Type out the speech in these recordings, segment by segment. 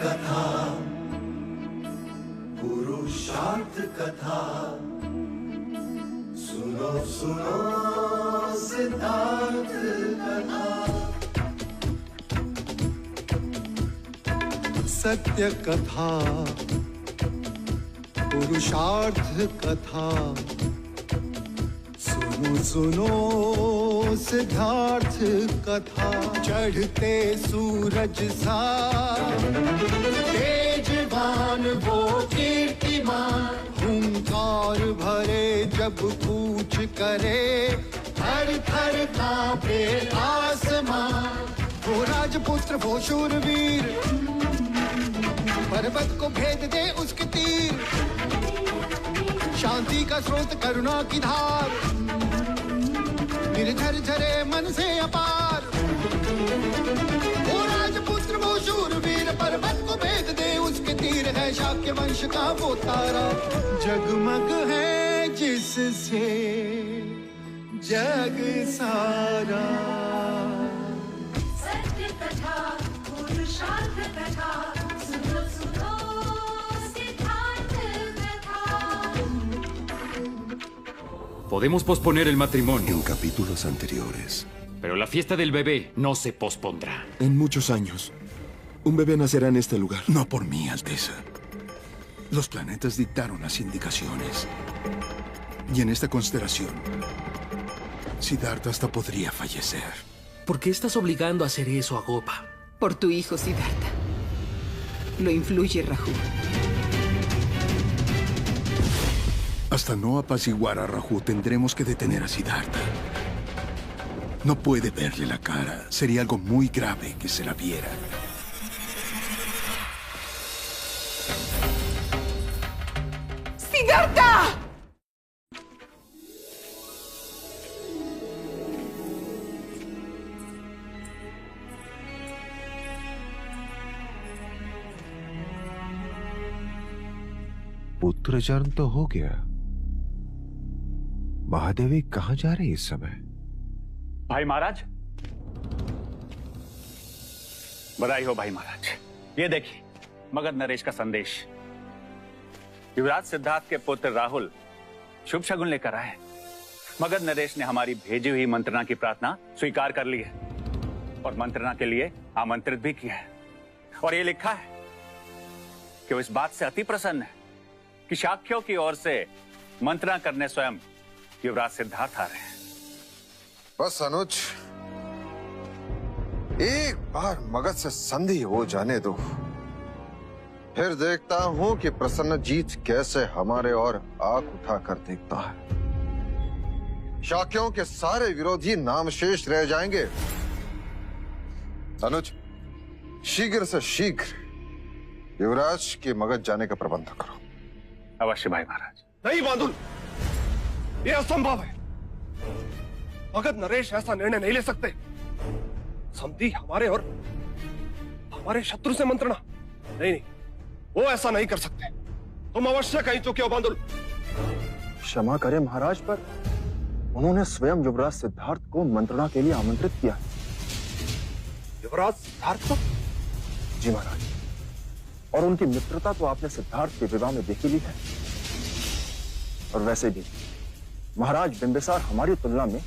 कथा, पुरुषार्थ कथा, सुनो सुनो सिद्धार्थ कथा। सत्य कथा, पुरुषार्थ कथा, सुनो सुनो सिद्धार्थ कथा। चढ़ते सूरज सा तेजवान वो कीर्तिमान, हुंकार भरे जब कूच करे, थर थर कांपे आसमान। वो राजपुत्र वो शूरवीर, पर्वत को भेद दे उसके तीर, शांति का स्रोत करुणा की धार, निर्झर झरे मन से अपार। वो राजपुत्र वो शूरवीर, पर्वत को भेद दे उसके तीर, है शाक्य वंश का वो तारा, जगमग है जिससे जग सारा। सत्य कथा, पुरुषार्थ कथा, सुनो सुनो सिद्धार्थ कथा। Podemos posponer el matrimonio, En capítulos anteriores. pero la fiesta del bebé no se pospondrá. En muchos años, un bebé nacerá en este lugar. No por mí, Alteza. Los planetas dictaron las indicaciones. Y en esta constelación, Siddhartha hasta podría fallecer. ¿Por qué estás obligando a hacer eso a Gopa? Por tu hijo, Siddhartha. Lo influye Raju. Hasta no apaciguar a Raju, tendremos que detener a Siddhartha. No puede verle la cara. Sería algo muy grave que se la viera. ¡Siddhartha! पुत्र जन्म तो हो गया। महादेवी कहाँ जा रही इस समय? भाई महाराज, बधाई हो भाई महाराज। ये देखिए मगध नरेश का संदेश। युवराज सिद्धार्थ के पुत्र राहुल शुभ शगुन लेकर आए। मगध नरेश ने हमारी भेजी हुई मंत्रणा की प्रार्थना स्वीकार कर ली है और मंत्रणा के लिए आमंत्रित भी किया है। और ये लिखा है कि वो इस बात से अति प्रसन्न है कि शाक्यों की ओर से मंत्रणा करने स्वयं युवराज सिद्धार्थ आ रहे हैं। बस अनुज, एक बार मगध से संधि हो जाने दो, फिर देखता हूं कि प्रसन्नजीत कैसे हमारे और आंख उठाकर देखता है। शाक्यों के सारे विरोधी नामशेष रह जाएंगे। अनुज, शीघ्र से शीघ्र युवराज के मगध जाने का प्रबंध करो। अवश्य भाई महाराज। नहीं बांदुल, यह असंभव है। मगध नरेश ऐसा निर्णय नहीं ले सकते। संधि हमारे और हमारे शत्रु से मंत्रणा, नहीं नहीं, वो ऐसा नहीं कर सकते। तुम अवश्य कहीं चुके हो बांदुल। क्षमा करें महाराज, पर उन्होंने स्वयं युवराज सिद्धार्थ को मंत्रणा के लिए आमंत्रित किया है। युवराज सिद्धार्थ को? जी महाराज, और उनकी मित्रता तो आपने सिद्धार्थ के विवाह में देखी ली है। और वैसे भी महाराज बिंबिसार हमारी तुलना में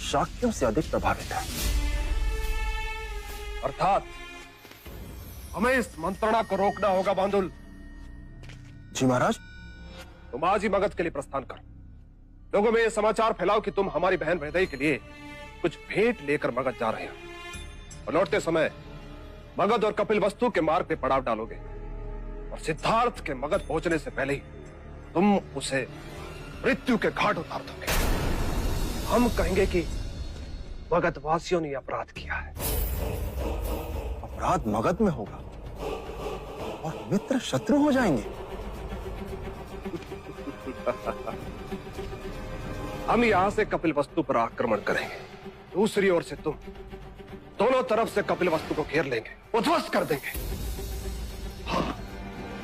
शाक्यों से अधिक प्रभावित है। अर्थात हमें इस मंत्रणा को रोकना होगा बांदुल। जी महाराज। तुम आज ही मगध के लिए प्रस्थान करो। लोगों में यह समाचार फैलाओ कि तुम हमारी बहन वैदेही के लिए कुछ भेंट लेकर मगध जा रहे हो और लौटते समय मगध और कपिलवस्तु के मार्ग पे पड़ाव डालोगे और सिद्धार्थ के मगध पहुंचने से पहले ही तुम उसे मृत्यु के घाट उतार दोगे। हम कहेंगे कि मगधवासियों ने अपराध किया है। अपराध मगध में होगा और मित्र शत्रु हो जाएंगे। हम यहां से कपिलवस्तु पर आक्रमण करेंगे, दूसरी ओर से तुम दोनों तरफ से कपिलवस्तु को घेर लेंगे, उध्वस्त कर देंगे। हाँ,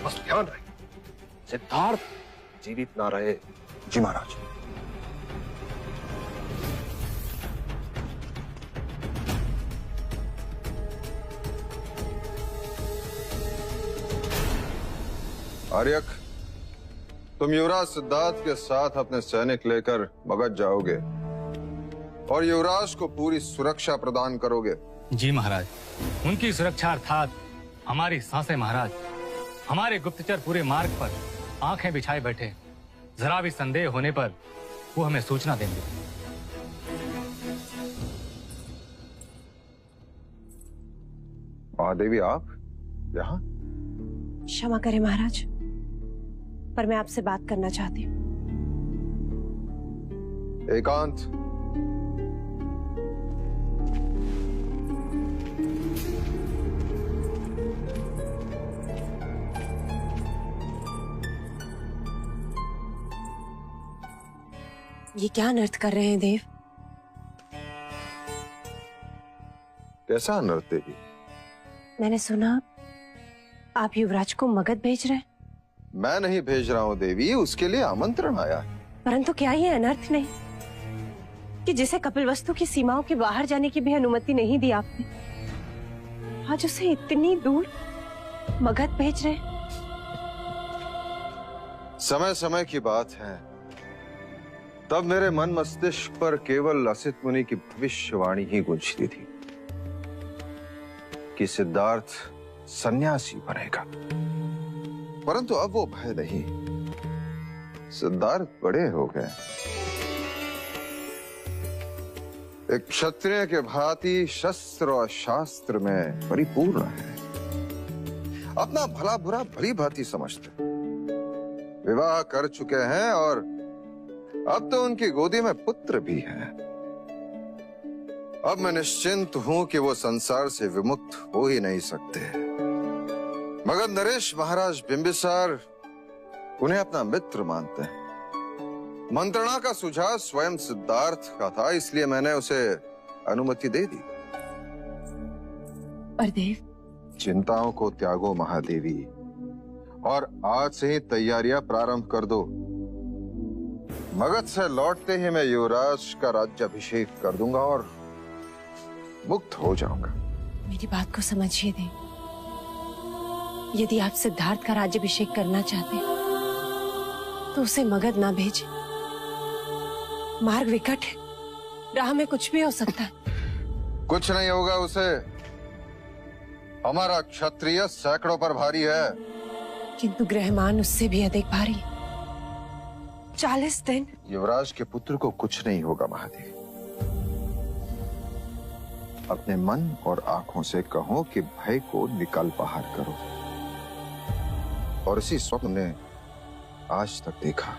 बस ध्यान रहे सिद्धार्थ जीवित ना रहे। जी महाराज। आर्यक, तुम युवराज सिद्धार्थ के साथ अपने सैनिक लेकर मगध जाओगे और युवराज को पूरी सुरक्षा प्रदान करोगे। जी महाराज, उनकी सुरक्षा अर्थात हमारी सांसें महाराज। हमारे गुप्तचर पूरे मार्ग पर आंखें बिछाए बैठे, जरा भी संदेह होने पर वो हमें सूचना देंगे। महादेवी, आप यहाँ? क्षमा करें महाराज, पर मैं आपसे बात करना चाहती हूँ। एकांत। ये क्या अनर्थ कर रहे हैं देव? कैसा अनर्थ देवी? मैंने सुना आप युवराज को मगध भेज रहे हैं। मैं नहीं भेज रहा हूँ देवी, उसके लिए आमंत्रण आया है। परंतु क्या ये अनर्थ नहीं कि जिसे कपिलवस्तु की सीमाओं के बाहर जाने की भी अनुमति नहीं दी आपने, आज उसे इतनी दूर मगध भेज रहे? समय समय की बात है, तब मेरे मन मस्तिष्क पर केवल असित मुनि की भविष्यवाणी ही गूंजती थी कि सिद्धार्थ सन्यासी बनेगा। परंतु अब वो भय नहीं, सिद्धार्थ बड़े हो गए, एक क्षत्रिय के भांति शस्त्र और शास्त्र में परिपूर्ण है, अपना भला बुरा भली भांति समझते, विवाह कर चुके हैं और अब तो उनकी गोदी में पुत्र भी है। अब मैं निश्चिंत हूं कि वो संसार से विमुक्त हो ही नहीं सकते। मगध नरेश महाराज बिंबिसार उन्हें अपना मित्र मानते हैं। मंत्रणा का सुझाव स्वयं सिद्धार्थ का था, इसलिए मैंने उसे अनुमति दे दी। पर देव, चिंताओं को त्यागो महादेवी, और आज से ही तैयारियां प्रारंभ कर दो। मगध से लौटते ही मैं युवराज का राज्याभिषेक कर दूंगा और मुक्त हो जाऊंगा। मेरी बात को समझिए देव, यदि आप सिद्धार्थ का राज्याभिषेक करना चाहते हैं तो उसे मगध ना भेजें। मार्ग विकट है, राह में कुछ भी हो सकता है। कुछ नहीं होगा उसे, हमारा क्षत्रिय सैकड़ों पर भारी है। किंतु ग्रहमान उससे भी अधिक भारी है। 40 दिन। युवराज के पुत्र को कुछ नहीं होगा महादेव। अपने मन और आंखों से कहो कि भय को निकाल बाहर करो, और इसी स्वप्न ने आज तक देखा।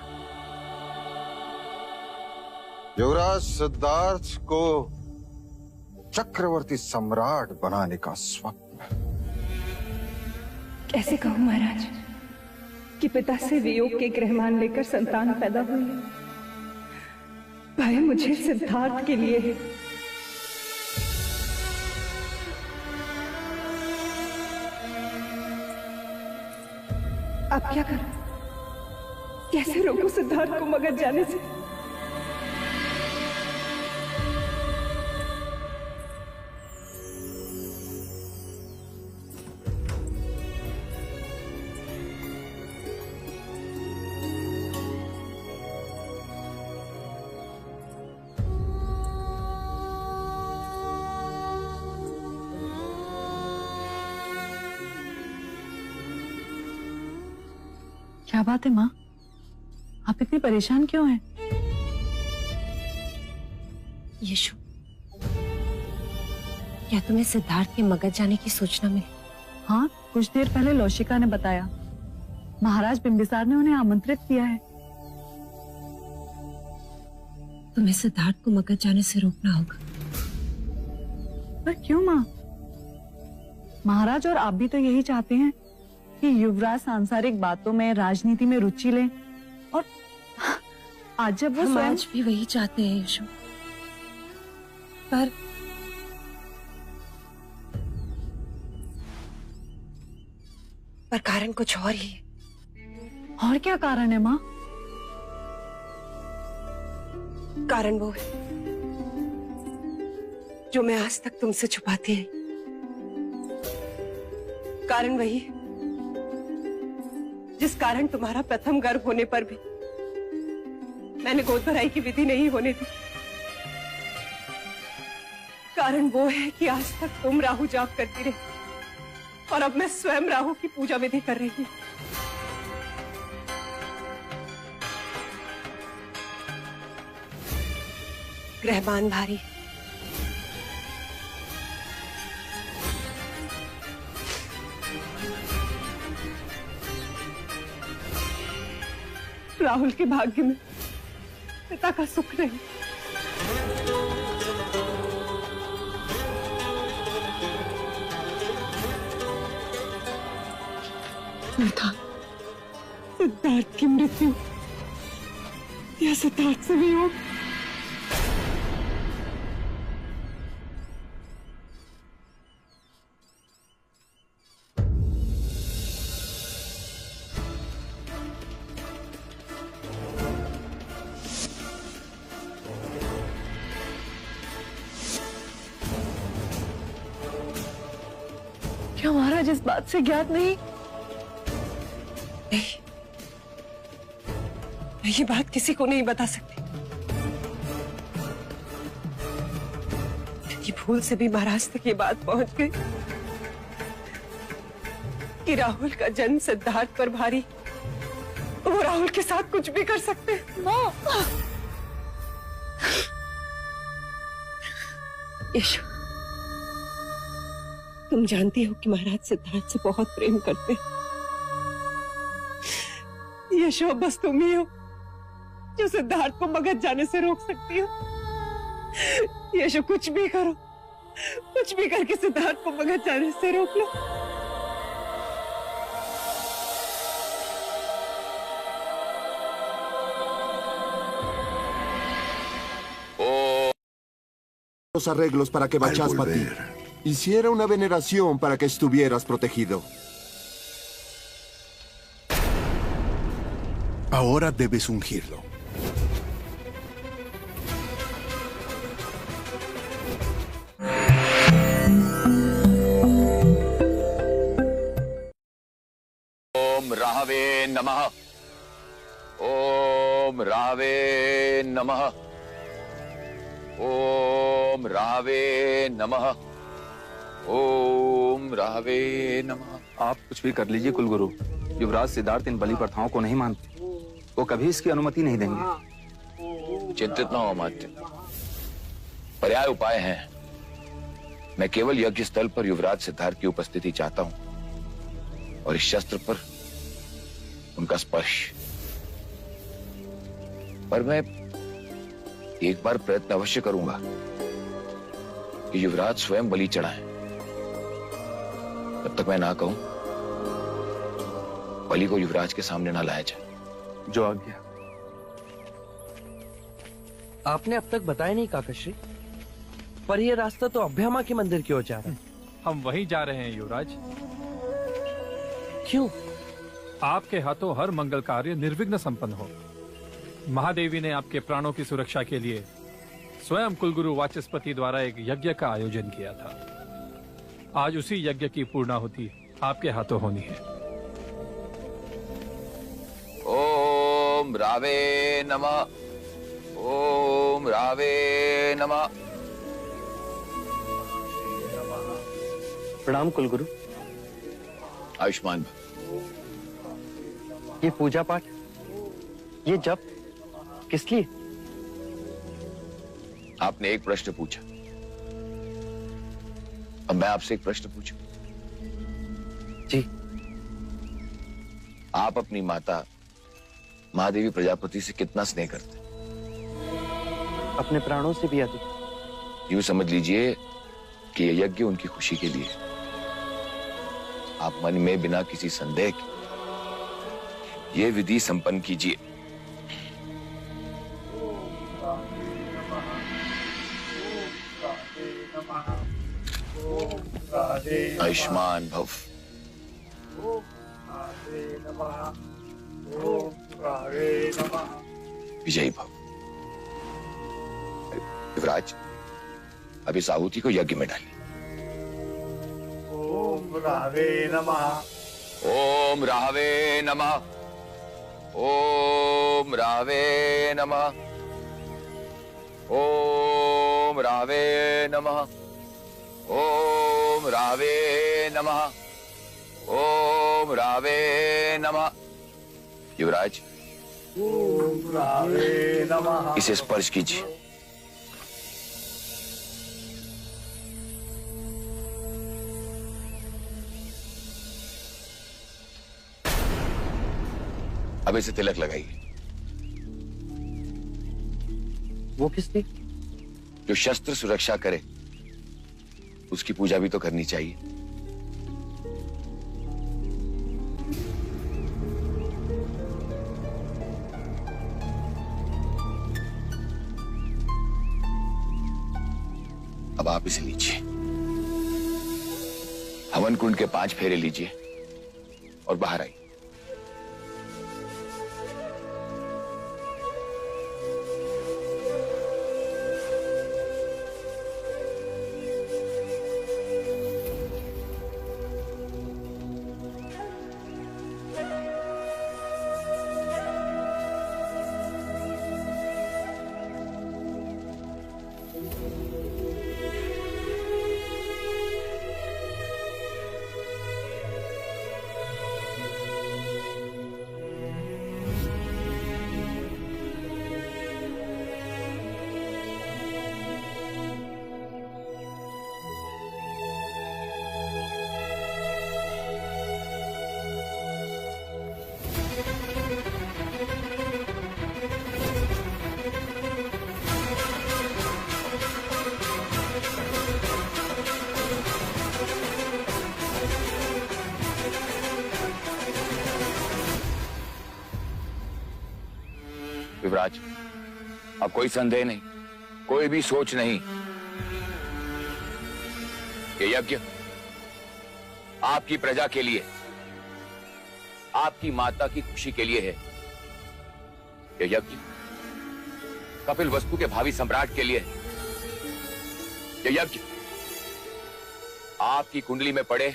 युवराज सिद्धार्थ को चक्रवर्ती सम्राट बनाने का स्वप्न। कैसे कहूं महाराज कि पिता से वियोग के ग्रहमान लेकर संतान पैदा हुई है। भय मुझे सिद्धार्थ के लिए है। अब क्या करूं? कैसे रोकूं सिद्धार्थ को मगध जाने से? क्या बात है माँ, आप इतनी परेशान क्यों हैं? यशु, क्या तुम्हें सिद्धार्थ के मगध जाने की सूचना मिली? हाँ, कुछ देर पहले लौशिका ने बताया। महाराज बिंबिसार ने उन्हें आमंत्रित किया है। तुम्हें सिद्धार्थ को मगध जाने से रोकना होगा। पर क्यों माँ? महाराज और आप भी तो यही चाहते हैं कि युवराज सांसारिक बातों में, राजनीति में रुचि ले, और आज जब वो स्वयं आज भी वही चाहते हैं यशु, पर कारण कुछ और ही है। और क्या कारण है माँ? कारण वो है जो मैं आज तक तुमसे छुपाती आई। कारण वही है जिस कारण तुम्हारा प्रथम गर्भ होने पर भी मैंने गोद भराई की विधि नहीं होने दी। कारण वो है कि आज तक तुम राहु जाप करती रही और अब मैं स्वयं राहु की पूजा विधि कर रही हूं। ग्रहमान भारी, राहुल के भाग्य में पिता का सुख नहीं। सिद्धार्थ की मृत्यु या सिद्धार्थ से वियोग। क्या महाराज इस बात से ज्ञात नहीं? मैं ये बात किसी को नहीं बता सकती। कि भूल से भी महाराज तक ये बात पहुंच गई कि राहुल का जन्म सिद्धार्थ पर भारी, वो राहुल के साथ कुछ भी कर सकते हैं। यशो, तुम जानती हो कि महाराज सिद्धार्थ से बहुत प्रेम करते हैं। यशो, बस तुम ही हो जो सिद्धार्थ को मगध जाने से रोक सकती हो। यशो, कुछ भी करो, कुछ भी करके सिद्धार्थ को मगध जाने से रोक लो। Los arreglos para que Bachasmati hiciera una veneración para que estuvieras protegido. Ahora debes ungirlo. ओम राहवे नमः। ओम राहवे नमः। ओम राहवे नमः। ओम राहवे नमः। आप कुछ भी कर लीजिए कुलगुरु, युवराज सिद्धार्थ इन बलि प्रथाओं को नहीं मानते। वो कभी इसकी अनुमति नहीं देंगे। चिंतित न हो अमात्य, पर्याय उपाय हैं। मैं केवल यज्ञ स्थल पर युवराज सिद्धार्थ की उपस्थिति चाहता हूं और इस शस्त्र पर उनका स्पर्श। पर मैं एक बार प्रयत्न अवश्य करूंगा कि युवराज स्वयं बलि चढ़ाएं। तब तक मैं ना कहूं, बलि को युवराज के सामने ना लाया जाए। जो आज्ञा। आपने अब तक बताया नहीं काकश्री, पर यह रास्ता तो अभ्यामा के मंदिर की ओर जा रहा है। हम वहीं जा रहे हैं युवराज। क्यों? आपके हाथों हर मंगल कार्य निर्विघ्न संपन्न हो। महादेवी ने आपके प्राणों की सुरक्षा के लिए स्वयं कुलगुरु वाचस्पति द्वारा एक यज्ञ का आयोजन किया था। आज उसी यज्ञ की पूर्णाहुति आपके हाथों होनी है। ओम रावे नमः। ओम रावे नमः। प्रणाम कुलगुरु। आयुष्मान भव। ये पूजा पाठ, ये जप किस लिए? आपने एक प्रश्न पूछा, अब मैं आपसे एक प्रश्न पूछूं। जी। आप अपनी माता महादेवी प्रजापति से कितना स्नेह करते? अपने प्राणों से भी अधिक। यूं समझ लीजिए कि यह यज्ञ उनकी खुशी के लिए। आप मन में बिना किसी संदेह के ये विधि संपन्न कीजिए। आयुष्मान भव। विजयी भव। युवराज, अब इस आहुति को यज्ञ में डालिए। ओम रावे नमः। ओम राहवे नमः। ओम राहवे नमः। ओम राहवे नमः। ओम राहवे नमः। ओम राहवे नमः। युवराज, ओम राहवे नमः। इसे स्पर्श कीजिए। अब इसे तिलक लगाइए। वो किस लिए? जो शस्त्र सुरक्षा करे उसकी पूजा भी तो करनी चाहिए। अब आप इसे लीजिए, हवन कुंड के 5 फेरे लीजिए और बाहर आइए। युवराज, अब कोई संदेह नहीं, कोई भी सोच नहीं। ये यज्ञ आपकी प्रजा के लिए, आपकी माता की खुशी के लिए है। ये यज्ञ कपिल वस्तु के भावी सम्राट के लिए है। ये यज्ञ आपकी कुंडली में पड़े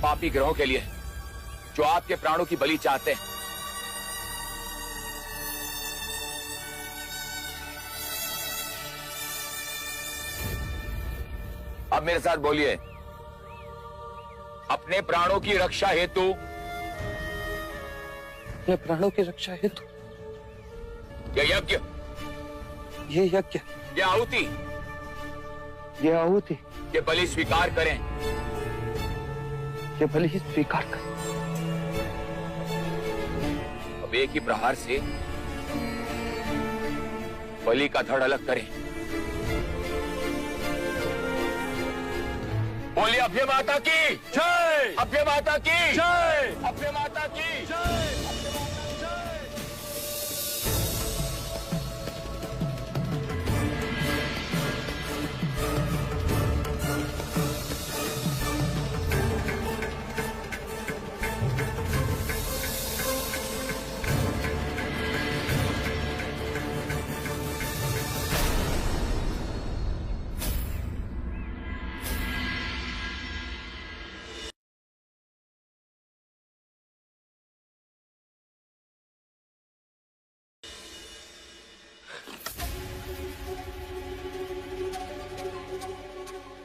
पापी ग्रहों के लिए, जो आपके प्राणों की बलि चाहते हैं। अब मेरे साथ बोलिए, अपने प्राणों की रक्षा हेतु, अपने प्राणों की रक्षा हेतु ये यज्ञ, ये आहुति, ये बलि स्वीकार करें। ये बलि स्वीकार करें। अब एक ही प्रहार से बलि का धड़ अलग करें। बोलिए, अभय माता की जय, अभय माता की जय, अभय माता की जय।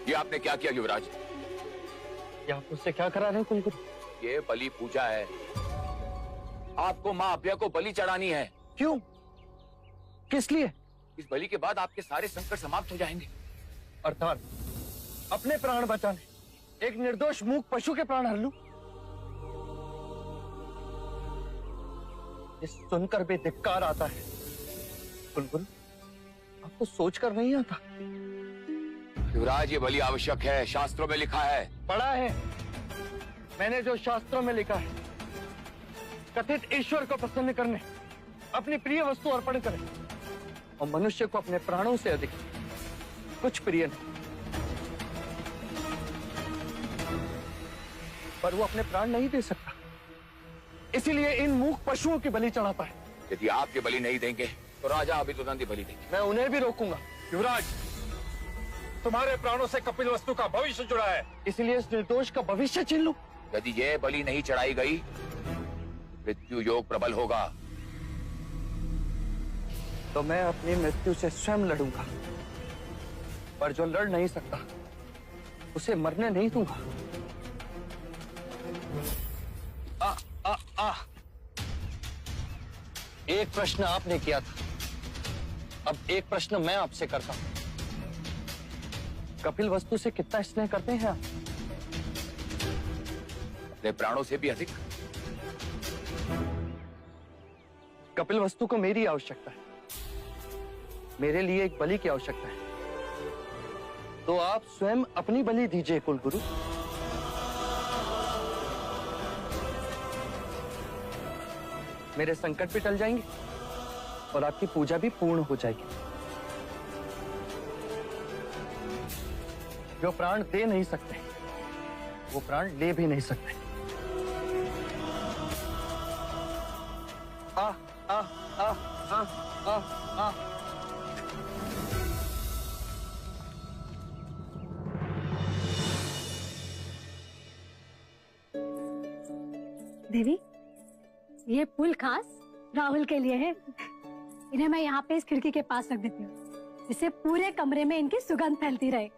ये आपने क्या किया युवराज? ये आप मुझसे क्या करा रहे हैं कुलगुरु? ये बलि पूजा है, आपको मां अभय को बलि चढ़ानी है। क्यों? किस लिए? इस बलि के बाद आपके सारे संकट समाप्त हो जाएंगे। अर्थात अपने प्राण बचाने एक निर्दोष मूक पशु के प्राण हर लूं? ये सुनकर भी धिक्कार आता है कुलगुरु, आपको सोचकर नहीं आता? युवराज, ये बलि आवश्यक है, शास्त्रों में लिखा है। पढ़ा है मैंने, जो शास्त्रों में लिखा है, कथित ईश्वर को प्रसन्न करने अपनी प्रिय वस्तु अर्पण करें, और मनुष्य को अपने प्राणों से अधिक कुछ प्रिय नहीं। पर वो अपने प्राण नहीं दे सकता, इसीलिए इन मूक पशुओं की बलि चढ़ाता है। यदि आप ये बलि नहीं देंगे तो राजा अभितुदंती बलि देंगे। मैं उन्हें भी रोकूंगा। युवराज, तुम्हारे प्राणों से कपिल वस्तु का भविष्य जुड़ा है, इसलिए इस निर्दोष का भविष्य छीन लूं। यदि ये बलि नहीं चढ़ाई गई, मृत्यु योग प्रबल होगा। तो मैं अपनी मृत्यु से स्वयं लड़ूंगा, पर जो लड़ नहीं सकता उसे मरने नहीं दूंगा। एक प्रश्न आपने किया था, अब एक प्रश्न मैं आपसे करता हूं। कपिल वस्तु से कितना स्नेह करते हैं आप? अपने प्राणों से भी अधिक। कपिल वस्तु को मेरी आवश्यकता है, मेरे लिए एक बलि की आवश्यकता है, तो आप स्वयं अपनी बलि दीजिए कुलगुरु। मेरे संकट भी टल जाएंगे और आपकी पूजा भी पूर्ण हो जाएगी। जो प्राण दे नहीं सकते वो प्राण ले भी नहीं सकते। आ आ आ आ आ आ देवी, ये फूल खास राहुल के लिए है। इन्हें मैं यहाँ पे इस खिड़की के पास रख देती हूँ, जिससे पूरे कमरे में इनकी सुगंध फैलती रहे।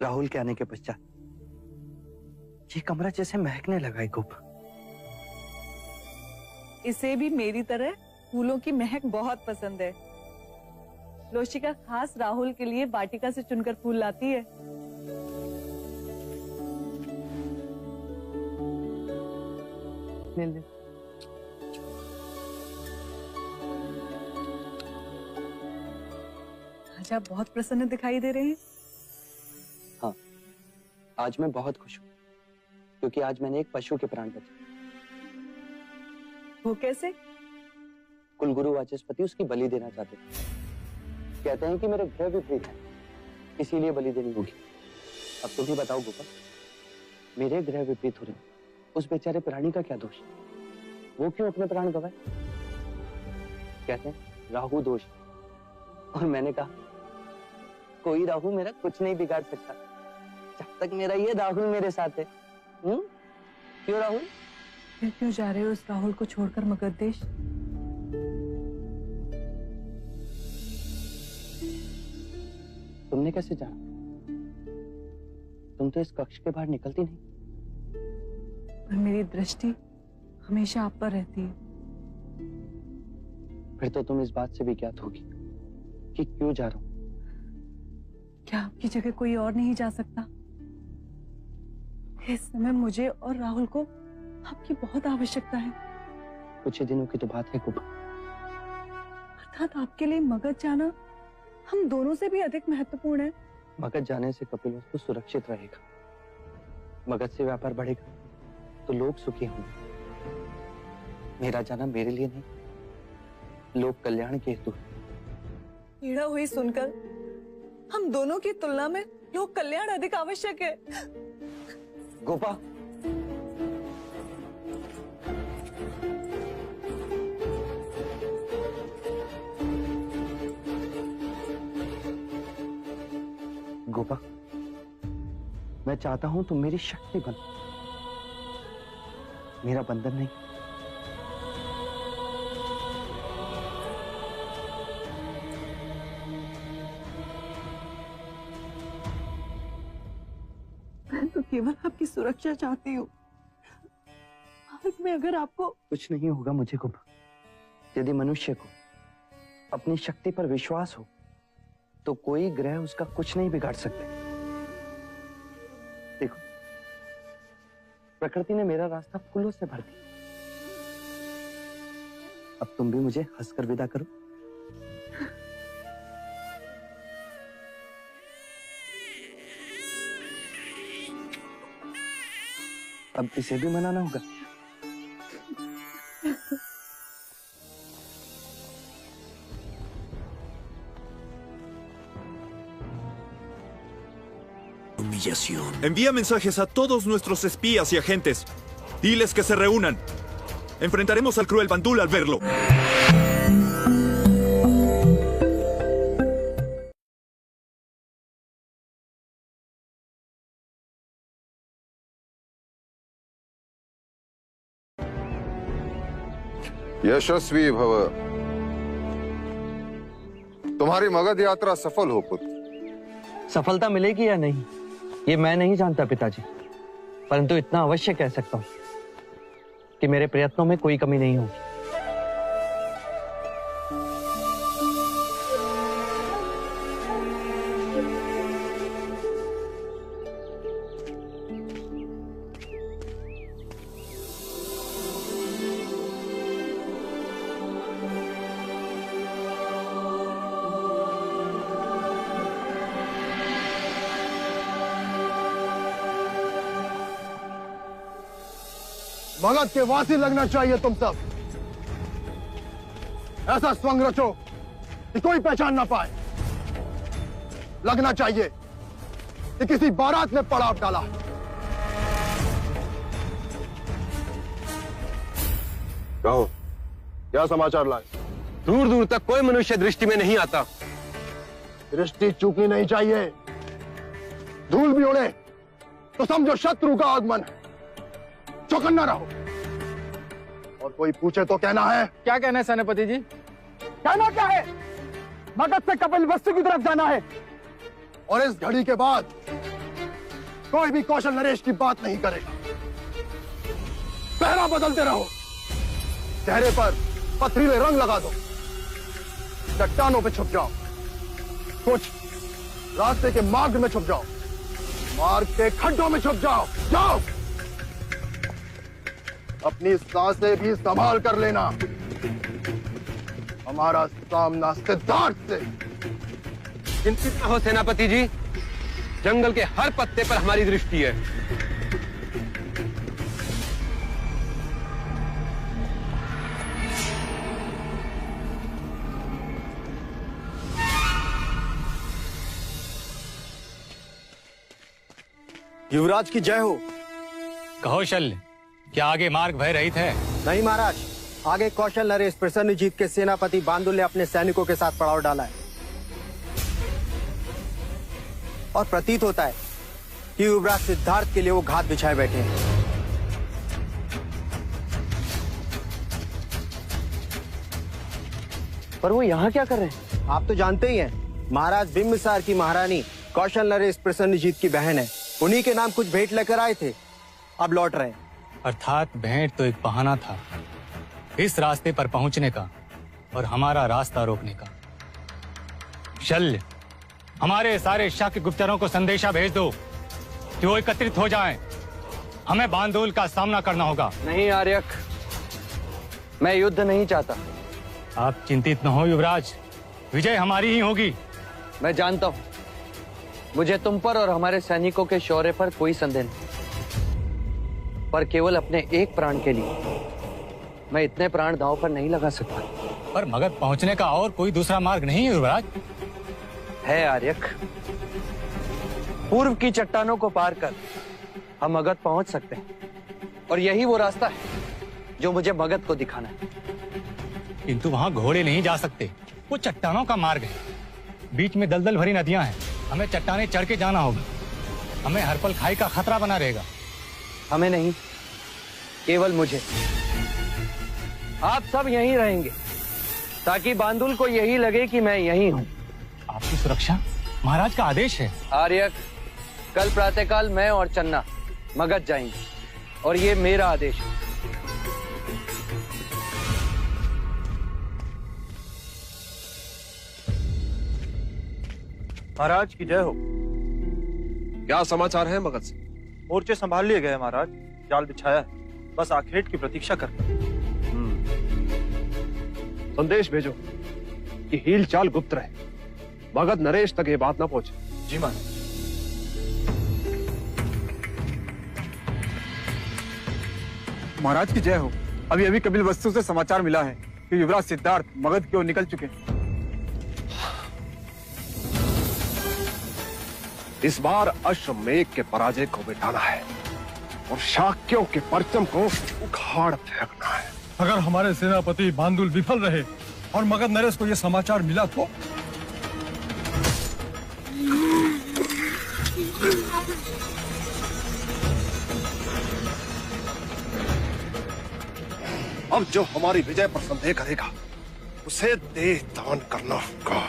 राहुल के आने के पश्चात ये कमरा जैसे महकने लगा है गोपा। इसे भी मेरी तरह फूलों की महक बहुत पसंद है। लोशिका खास राहुल के लिए वाटिका से चुनकर फूल लाती है। ले ले। आज आप बहुत प्रसन्न दिखाई दे रहे हैं। हाँ, आज मैं बहुत खुश हूँ, क्योंकि आज मैंने एक पशु के प्राण बचाए। वो कैसे? कुलगुरु वाचस्पति उसकी बलि देना चाहते थे। कहते हैं कि मेरे ग्रह विपरीत है, इसीलिए बलि देनी होगी। अब तुम ही बताओ गोपाल, मेरे ग्रह विपरीत हो रहे, उस बेचारे प्राणी का क्या दोष? वो क्यों अपने प्राण गवाए? कहते हैं राहु दोष। और मैंने कहा कोई राहु मेरा कुछ नहीं बिगाड़ सकता, जब तक मेरा ये राहुल मेरे साथ है। क्यों राहुल? फिर क्यों जा रहे हो उस राहुल को छोड़कर मगध देश? तुमने कैसे जाना? तुम तो इस कक्ष के बाहर निकलती नहीं। पर मेरी दृष्टि हमेशा आप पर रहती है। फिर तो तुम इस बात से भी ज्ञात होगी कि क्यों जा रहा हूं। क्या आपकी जगह कोई और नहीं जा सकता? इस समय मुझे और राहुल को आपकी बहुत आवश्यकता है। कुछ ही दिनों की तो बात है कुबा। अर्थात आपके लिए मगध जाना हम दोनों से भी अधिक महत्वपूर्ण है। मगध जाने से कपिल वस्तु सुरक्षित रहेगा, मगध से व्यापार बढ़ेगा तो लोग सुखी होंगे। मेरा जाना मेरे लिए नहीं, लोक कल्याण के हेतु है। पीड़ा हुई सुनकर हम दोनों की तुलना में लोक कल्याण अधिक आवश्यक है। गोपा, गोपा, मैं चाहता हूं तुम मेरी शक्ति बनो, मेरा बंधन नहीं। मैं तो केवल आपकी सुरक्षा चाहती हूँ। मार्ग में अगर आपको कुछ नहीं होगा मुझे गोपा। यदि मनुष्य को अपनी शक्ति पर विश्वास हो तो कोई ग्रह उसका कुछ नहीं बिगाड़ सकते। देखो, प्रकृति ने मेरा रास्ता फूलों से भर दिया। अब तुम भी मुझे हंसकर विदा करो। अब इसे भी मनाना होगा। Envía mensajes a todos nuestros espías y agentes. Diles que se reúnan. Enfrentaremos al cruel Bandul al verlo. यशस्वी भव। तुम्हारी मगध यात्रा सफल हो पुत्र। सफलता मिलेगी या नहीं ये मैं नहीं जानता पिताजी, परंतु इतना अवश्य कह सकता हूं कि मेरे प्रयत्नों में कोई कमी नहीं होगी। मगध के वासी लगना चाहिए तुम सब। ऐसा स्वंग रचो कि कोई पहचान ना पाए। लगना चाहिए कि किसी बारात ने पड़ाव डाला। कहो क्या समाचार लाए? दूर दूर तक कोई मनुष्य दृष्टि में नहीं आता। दृष्टि चूकनी नहीं चाहिए। धूल भी उड़े तो समझो शत्रु का आगमन है। चौकन्ना रहो। और कोई पूछे तो कहना है। क्या कहना है सेनापति जी? कहना क्या है? मगध से कपिल वस्तु की तरफ जाना है। और इस घड़ी के बाद कोई भी कौशल नरेश की बात नहीं करेगा। पहरा बदलते रहो। चेहरे पर पथरीले रंग लगा दो। चट्टानों पे छुप जाओ। कुछ रास्ते के मार्ग में छुप जाओ। मार्ग के खड्डों में छुप जाओ। जाओ। अपनी सांसें भी संभाल कर लेना। हमारा सामना सिद्धार्थ से। चिंतित न हो सेनापति जी, जंगल के हर पत्ते पर हमारी दृष्टि है। युवराज की जय हो। कौशल, क्या आगे मार्ग भय रहित है? नहीं महाराज, आगे कौशल नरेश प्रसन्नजीत के सेनापति बांदुल ने अपने सैनिकों के साथ पड़ाव डाला है और प्रतीत होता है कि युवराज सिद्धार्थ के लिए वो घात बिछाए बैठे हैं। पर वो यहाँ क्या कर रहे हैं? आप तो जानते ही हैं, महाराज बिंबिसार की महारानी कौशल नरेश प्रसन्नजीत की बहन है। उन्हीं के नाम कुछ भेंट लेकर आए थे, अब लौट रहे हैं। अर्थात भेंट तो एक बहाना था इस रास्ते पर पहुंचने का और हमारा रास्ता रोकने का। शल्य, हमारे सारे शाक्य गुप्तचरों को संदेशा भेज दो कि वो एकत्रित हो जाएं। हमें बांदोल का सामना करना होगा। नहीं आर्यक, मैं युद्ध नहीं चाहता। आप चिंतित न हो युवराज, विजय हमारी ही होगी। मैं जानता हूं, मुझे तुम पर और हमारे सैनिकों के शौर्य पर कोई संदेह नहीं, पर केवल अपने एक प्राण के लिए मैं इतने प्राण दांव पर नहीं लगा सकता। पर मगध पहुंचने का और कोई दूसरा मार्ग नहीं है युवराज? है आर्यक। पूर्व की चट्टानों को पार कर हम मगध पहुंच सकते हैं और यही वो रास्ता है जो मुझे मगध को दिखाना है। किंतु वहां घोड़े नहीं जा सकते, वो चट्टानों का मार्ग है। बीच में दलदल भरी नदियां हैं, हमें चट्टाने चढ़ के जाना होगा। हमें हर पल खाई का खतरा बना रहेगा। हमें नहीं, केवल मुझे। आप सब यहीं रहेंगे ताकि बांदुल को यही लगे कि मैं यहीं हूं। आपकी सुरक्षा महाराज का आदेश है। आर्यक, कल प्रातःकाल मैं और चन्ना मगध जाएंगे और ये मेरा आदेश है। महाराज की जय हो। क्या समाचार है मगध से? मोर्चे संभाल लिए गए महाराज, जाल बिछाया है, बस आखेट की प्रतीक्षा करते हैं। संदेश भेजो कि हील चाल गुप्त रहे, मगध नरेश तक ये बात ना पहुंचे। जी महाराज। महाराज की जय हो। अभी अभी कपिल वस्तु से समाचार मिला है कि युवराज सिद्धार्थ मगध की ओर निकल चुके हैं। इस बार अश्वमेघ के पराजय को मिटाना है और शाक्यों के परचम को उखाड़ फेंकना है। अगर हमारे सेनापति बांदुल विफल रहे और मगध नरेश को यह समाचार मिला तो अब जो हमारी विजय पर संदेह करेगा उसे देह दान करना होगा।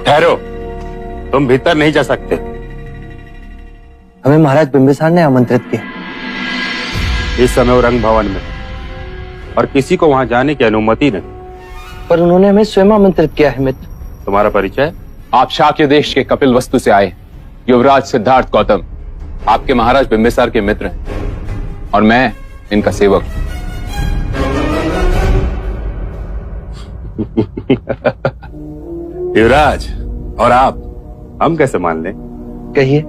ठहरो, तुम भीतर नहीं जा सकते। हमें महाराज बिंबिसार ने आमंत्रित किया। इस समय वो रंग भवन में और किसी को वहां जाने की अनुमति नहीं। पर उन्होंने हमें स्वयं आमंत्रित किया है मित्र। तुम्हारा परिचय? आप शाक्य देश के कपिल वस्तु से आए युवराज सिद्धार्थ गौतम आपके महाराज बिंबिसार के मित्र हैं और मैं इनका सेवक। युवराज, और आप, हम कैसे मान लें? कहिए,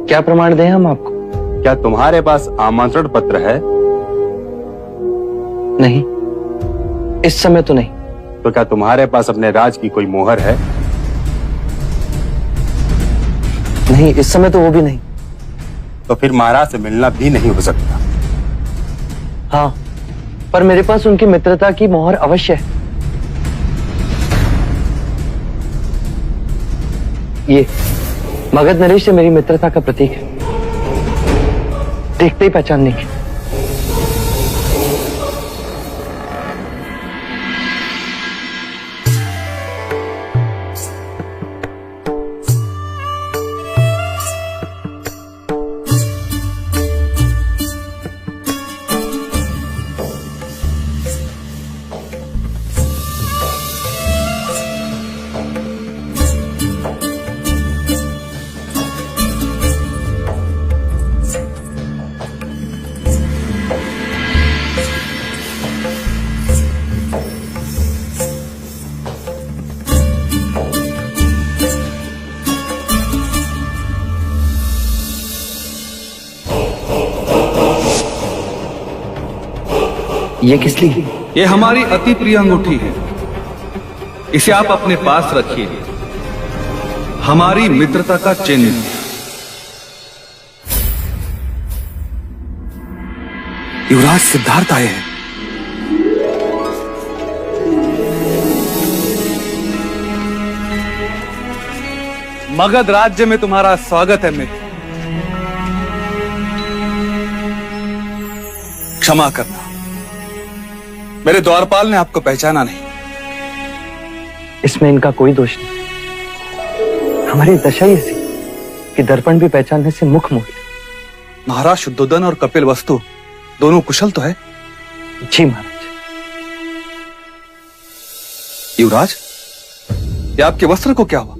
क्या प्रमाण दें हम आपको? क्या तुम्हारे पास आमंत्रण पत्र है? नहीं, इस समय तो नहीं। तो क्या तुम्हारे पास अपने राज की कोई मोहर है? नहीं, इस समय तो वो भी नहीं। तो फिर महाराज से मिलना भी नहीं हो सकता। हाँ, पर मेरे पास उनकी मित्रता की मोहर अवश्य है। ये मगध नरेश से मेरी मित्रता का प्रतीक है, देखते ही पहचान लेंगे। ये किस लिए? ये हमारी अति प्रिय अंगूठी है, इसे आप अपने पास रखिए, हमारी मित्रता का चिन्ह। युवराज सिद्धार्थ आए हैं। मगध राज्य में तुम्हारा स्वागत है मित्र। क्षमा करना, मेरे द्वारपाल ने आपको पहचाना नहीं। इसमें इनका कोई दोष नहीं। हमारी दशा ही ऐसी कि दर्पण भी पहचानने से मुख मोड़ ले। महाराज शुद्धोदन और कपिल वस्तु दोनों कुशल तो है? जी महाराज। युवराज, ये आपके वस्त्र को क्या हुआ?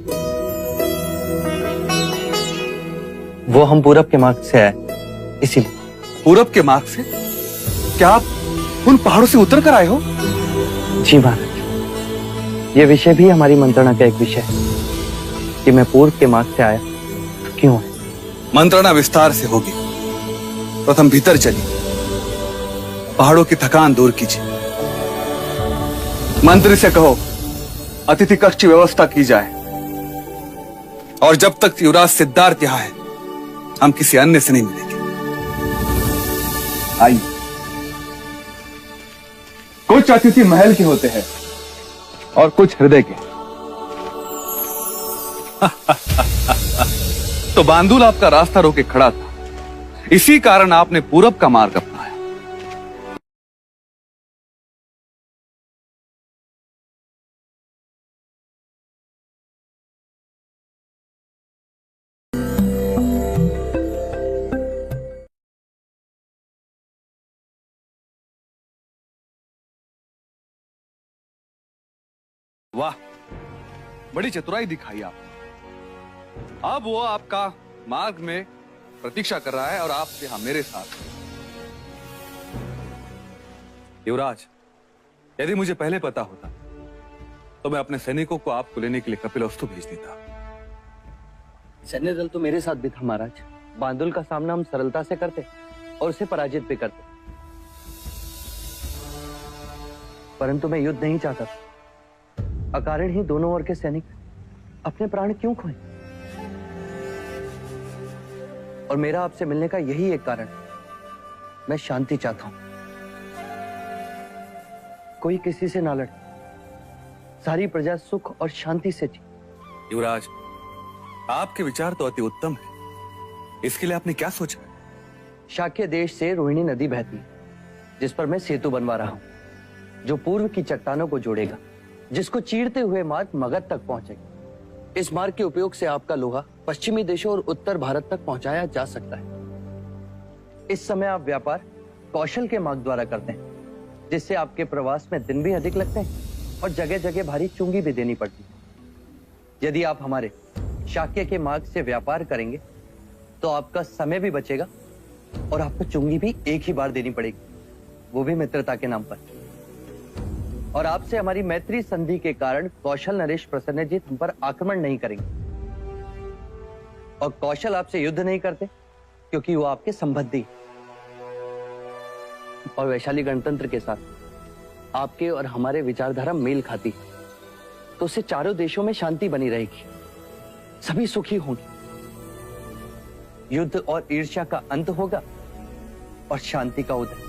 वो हम पूरब के मार्ग से आए, इसीलिए। पूरब के मार्ग से? क्या आप उन पहाड़ों से उतर कर आए हो? जी महाराज, ये विषय भी हमारी मंत्रणा का एक विषय है कि मैं पूर्व के मार्ग से आया क्यों है? मंत्रणा विस्तार से होगी। प्रथम भीतर चलिए, पहाड़ों की थकान दूर कीजिए। मंत्री से कहो अतिथि कक्ष की व्यवस्था की जाए, और जब तक युवराज सिद्धार्थ यहां है हम किसी अन्य से नहीं मिलेंगे। आइए। कुछ अतिथि महल के होते हैं और कुछ हृदय के। तो बांदुल आपका रास्ता रोके खड़ा था, इसी कारण आपने पूरब का मार्ग अपनाया। वाह, बड़ी चतुराई दिखाई आपने। अब वो आपका मार्ग में प्रतीक्षा कर रहा है और आप यहां मेरे साथ। युवराज, यदि मुझे पहले पता होता तो मैं अपने सैनिकों को आपको लेने के लिए कपिलवस्तु भेज देता। सैन्य दल तो मेरे साथ भी था महाराज। बांदुल का सामना हम सरलता से करते और उसे पराजित भी करते, परंतु मैं युद्ध नहीं चाहता था। अकारण ही दोनों ओर के सैनिक अपने प्राण क्यों खोए? और मेरा आपसे मिलने का यही एक कारण, मैं शांति चाहता हूं। कोई किसी से ना लड़े, सारी प्रजा सुख और शांति से जी। युवराज, आपके विचार तो अति उत्तम है, इसके लिए आपने क्या सोचा? शाक्य देश से रोहिणी नदी बहती है, जिस पर मैं सेतु बनवा रहा हूं, जो पूर्व की चट्टानों को जोड़ेगा, जिसको चीरते हुए मार्ग मगध तक पहुंचेगा। इस मार्ग के उपयोग से आपका लोहा पश्चिमी देशों और उत्तर भारत तक पहुंचाया जा सकता है। इस समय आप व्यापार कौशल के मार्ग द्वारा करते हैं, जिससे आपके प्रवास में दिन भी अधिक लगते हैं और जगह जगह भारी चुंगी भी देनी पड़ती है। यदि आप हमारे शाक्य के मार्ग से व्यापार करेंगे तो आपका समय भी बचेगा और आपको चुंगी भी एक ही बार देनी पड़ेगी, वो भी मित्रता के नाम पर। और आपसे हमारी मैत्री संधि के कारण कौशल नरेश प्रसन्नजीत हम पर आक्रमण नहीं करेंगे, और कौशल आपसे युद्ध नहीं करते क्योंकि वो आपके संबंधी। और वैशाली गणतंत्र के साथ आपके और हमारे विचारधारा मेल खाती, तो उससे चारों देशों में शांति बनी रहेगी, सभी सुखी होंगे, युद्ध और ईर्ष्या का अंत होगा और शांति का उदय।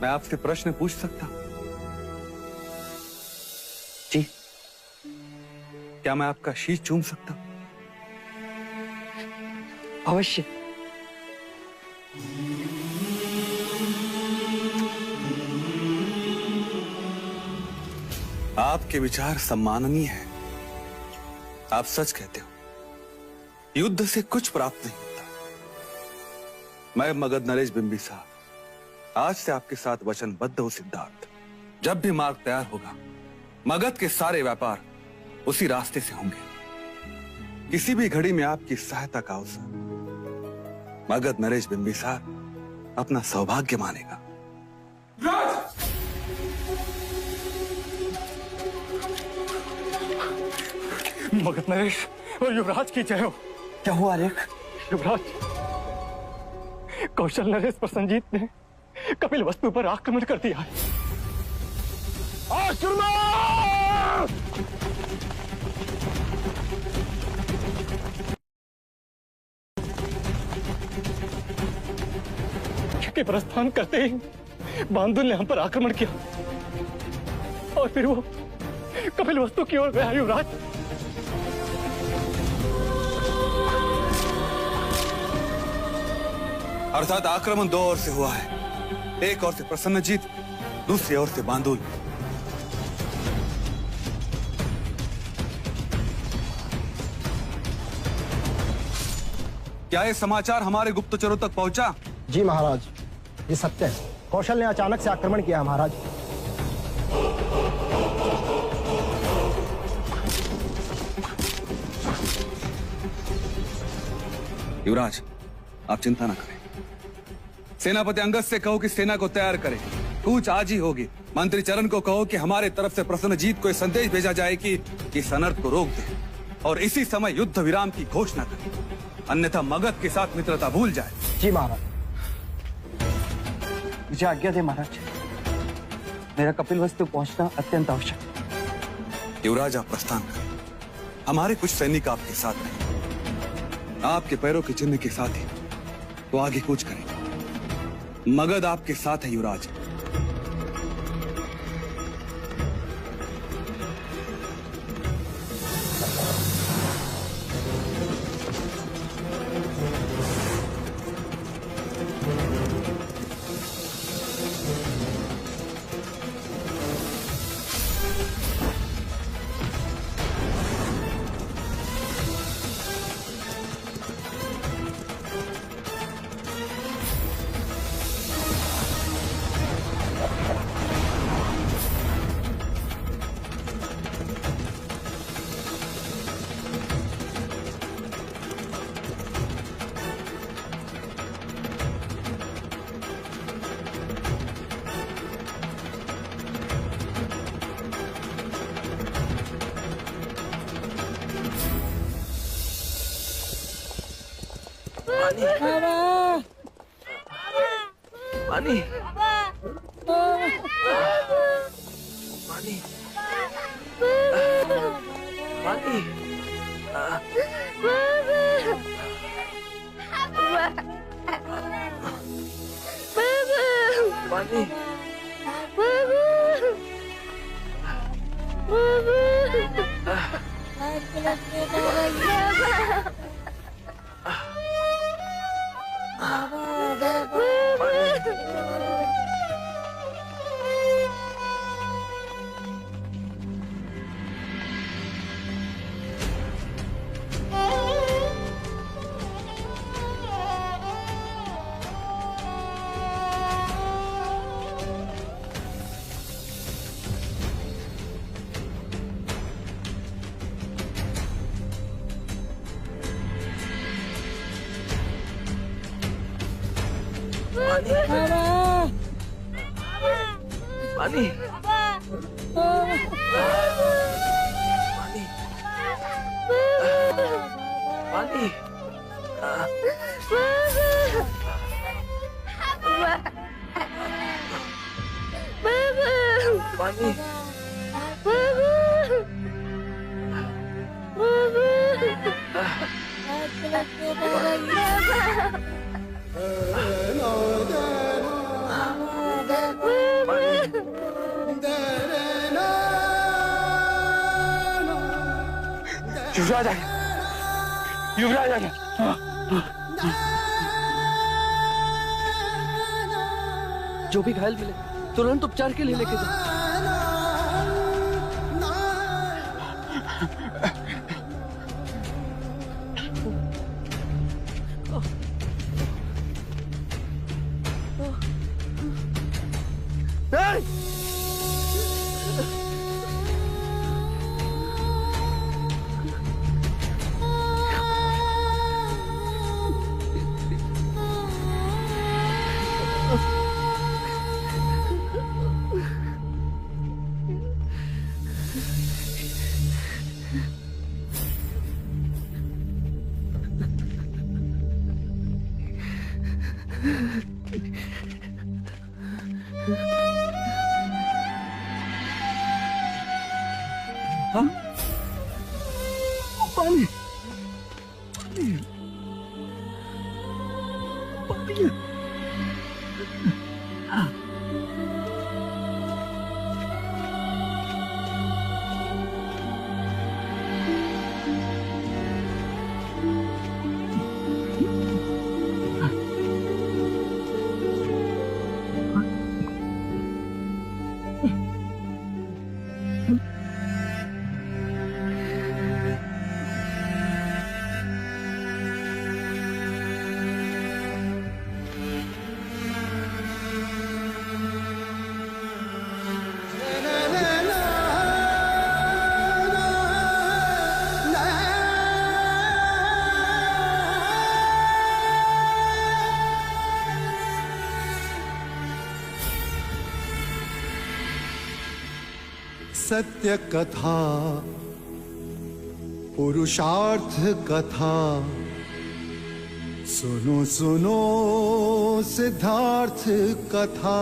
मैं आपसे प्रश्न पूछ सकता हूं? जी। क्या मैं आपका शीश चूम सकता हूं? अवश्य। आपके विचार सम्माननीय हैं। आप सच कहते हो, युद्ध से कुछ प्राप्त नहीं होता। मैं मगध नरेश बिंबिसार आज से आपके साथ वचनबद्ध हूं सिद्धार्थ। जब भी मार्ग तैयार होगा, मगध के सारे व्यापार उसी रास्ते से होंगे। किसी भी घड़ी में आपकी सहायता का अवसर मगध नरेश बिंबिसार अपना सौभाग्य मानेगा। मगध नरेश और युवराज की जय हो। क्या हुआ आर्यक? युवराज, कौशल नरेश प्रसन्नजीत ने कपिल वस्तु पर आक्रमण कर दिया है। के प्रस्थान करते ही बांदुल ने हम पर आक्रमण किया और फिर वो कपिल वस्तु की ओर गया। युवराज, अर्थात आक्रमण दो ओर से हुआ है, एक ओर से प्रसन्नजीत, दूसरी ओर से बांदुल। क्या ये समाचार हमारे गुप्तचरों तक पहुंचा? जी महाराज, ये सत्य है। कौशल ने अचानक से आक्रमण किया महाराज। युवराज, आप चिंता न करें। सेनापति अंगद से कहो कि सेना को तैयार करे, कूच आज ही होगी। मंत्री चरण को कहो कि हमारे तरफ से प्रसन्नजीत को यह संदेश भेजा जाए कि इस अनर्थ को रोक दे। और इसी समय युद्ध विराम की घोषणा करे, अन्यथा मगध के साथ मित्रता भूल जाए। जी महाराज। मुझे आज्ञा दे महाराज, मेरा कपिलवस्तु पहुंचना अत्यंत आवश्यक है। युवराज आप प्रस्थान करें, हमारे कुछ सैनिक आपके साथ नहीं, आपके पैरों के चिन्ह के साथ ही वो आगे कूच करेंगे। मगध आपके साथ है युवराज। पानी पानी पानी पानी पानी पानी युवराज आ गया, युवराज आ गया। जो भी घायल मिले तुरंत उपचार के लिए लेके जाओ। हाँ? पानी पानी पानी हाँ। सत्य कथा पुरुषार्थ कथा सुनो सुनो सिद्धार्थ कथा।